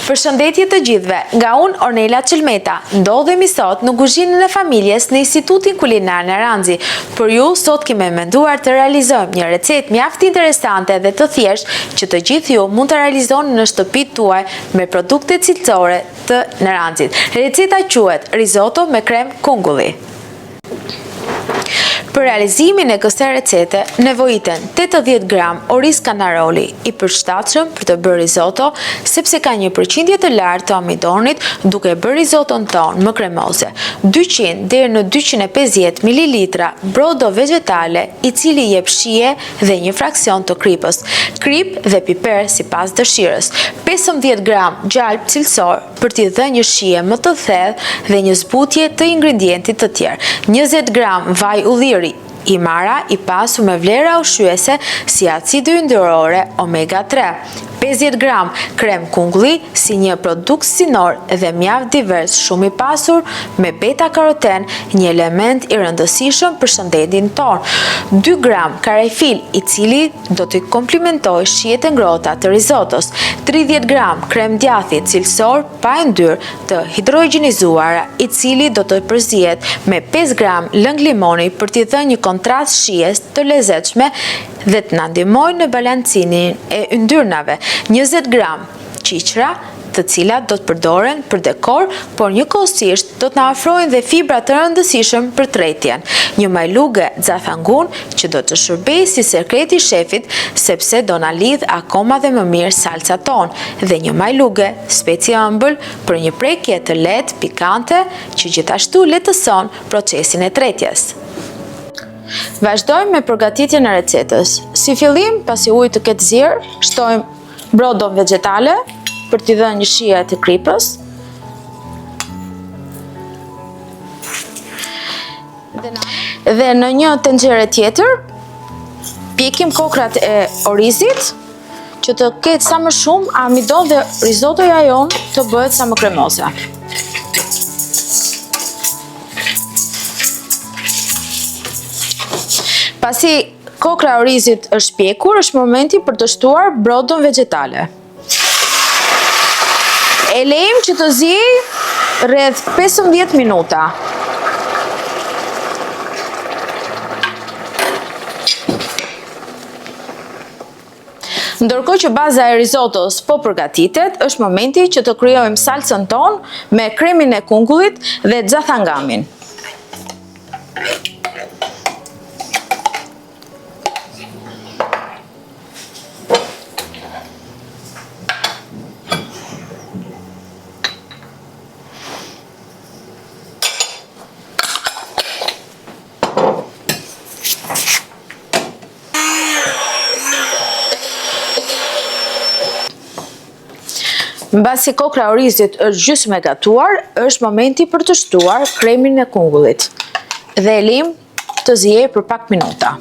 Përshëndetje të gjithëve, nga unë Ornela Çelmeta, ndodhemi sot në kuzhinën e familjes në Institutin Kulinar në Ranzi. Për ju, sot kemi menduar të realizojmë një recetë mjaft interesante dhe të thjeshtë që të gjithë ju mund të realizoni në shtëpitë tuaj me produkte cilësore të Naranzit. Receta quhet risotto me krem kungulli. Për realizimin e kësaj recete, nevojiten 80 gram oriz kanaroli i përshtatshëm për të bërë risotto, sepse ka një përqindje të lartë të amidonit, duke bërë risotton ton më kremoze. 200 deri në 250 ml brodo vegetale, i cili jep shije dhe një fraksion të kripës, krip dhe piper sipas dëshirës. 15 gram gjalp cilësor për t'i dhënë një shije më të thellë dhe një zbutje të ingredientit të tjerë. 20 gram vaj ulliri Himara i pasur me vlera ushqyese si acide yndyrore omega 3. 50 gram krem kungulli si një produkt sinor dhe mjaft divers, shumë i pasur me beta karoten, një element i rëndësishëm për shëndetin ton. 2 gram karafil i cili do të komplementojë shijet e ngrohta të risottos. 30 gram krem djathi cilësor pa yndyr të hidrogenizuara i cili do të përzihet me 5 gram lëng limoni për t'i dhënë një kontrast shijes të lezetshme dhe të na ndihmojë në balancimin e yndyrnave. 20 gram qiqra, të cilat do të përdoren për dekor, por njëkohësisht do të na ofrojnë dhe fibra të rëndësishëm për tretjen. Një majluge xathangun që do të shërbejë si sekreti i shefit, sepse do na lidh akoma dhe më mirë salca ton, dhe një majluge speci ëmbël për një prekje të lehtë pikante që gjithashtu lehtëson procesin e tretjes. Vazhdojmë me përgatitjen e recetës. Si fillim, pasi uji të ketë zirë, shtojmë brodon vegetale për t'i dhënë një shije të kripës. Dhe në një tenxhere tjetër, pjekim kokrat e orizit që të ketë sa më shumë amidon dhe risottoja jonë të bëhet sa më kremoze. Pasi kokra e orizit është pjekur, është momenti për të shtuar brodon vegetale. E lejmë që të ziejë rreth 15 minuta. Ndërkohë që baza e risottos po përgatitet, është momenti që të krijojmë salcën tonë me kremin e kungullit dhe xathangamin. Mbasi kokra e orizit është gjysmë e gatuar, është momenti për të shtuar kremin e kungullit dhe e lëmë të ziejë për pak minuta.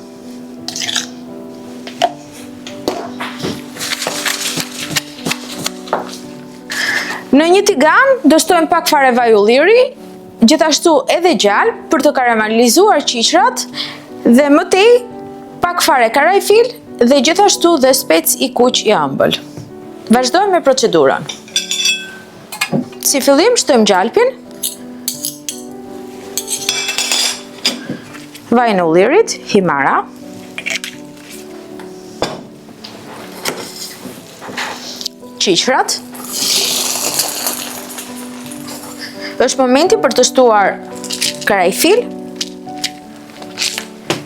Në një tigan do shtojmë pak fare vaj ulliri, gjithashtu edhe gjalp për të karamelizuar qiqrat dhe më tej pak fare karafil dhe gjithashtu dhe spec i kuq i ëmbël. Vazhdojmë me procedurën. Si fillim shtojmë gjalpin, vajin e ullirit, himara, qiqrat. Është momenti për të shtuar karafil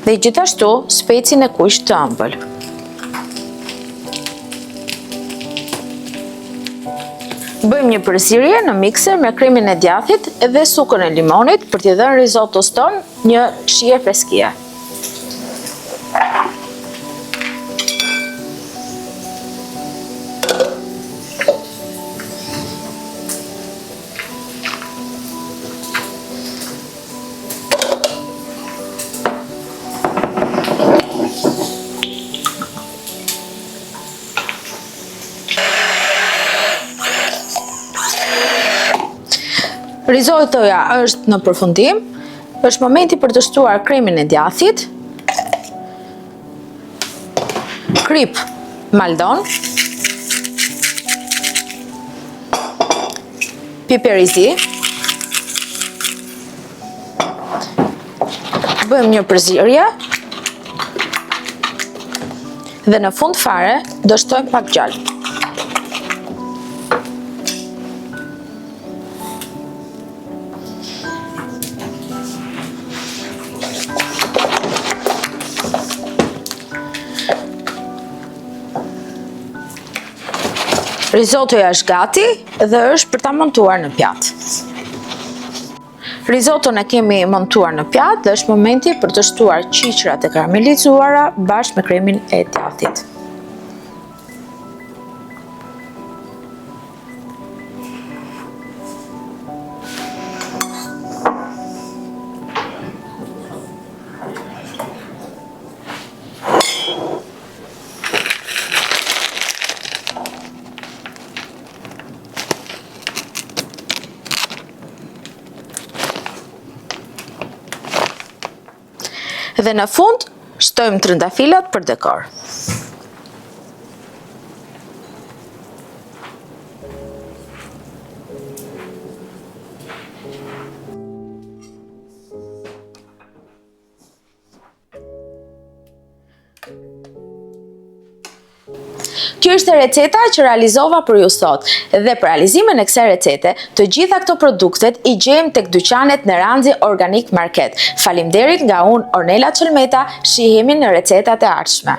dhe gjithashtu specin e kuq të ëmbël. Bëjmë një përzierje në mikser me kremin e djathit dhe sukën e limonit për t'i dhënë risottos ton një shije freskie. Risottoja është në përfundim, është momenti për të shtuar kremin e djathit, krip maldon, piper i zi. Bëjmë një përzierje. Dhe në fund fare, do shtojmë pak gjallë. Risottoja është gati dhe është për ta montuar në pjatë. Risotton e kemi montuar në pjatë dhe është momenti për të shtuar qiqrat e karamelizuara bashkë me kremin e djathit. Dhe në fund, shtojmë trëndafilat për dekor. Kjo është receta që realizova për ju sot dhe për realizimin e kësaj recete, të gjitha këto produktet i gjejmë tek dyqanet në Ranzi Organic Market. Faleminderit nga unë Ornella Çelmeta, shihemi në recetat e ardhshme.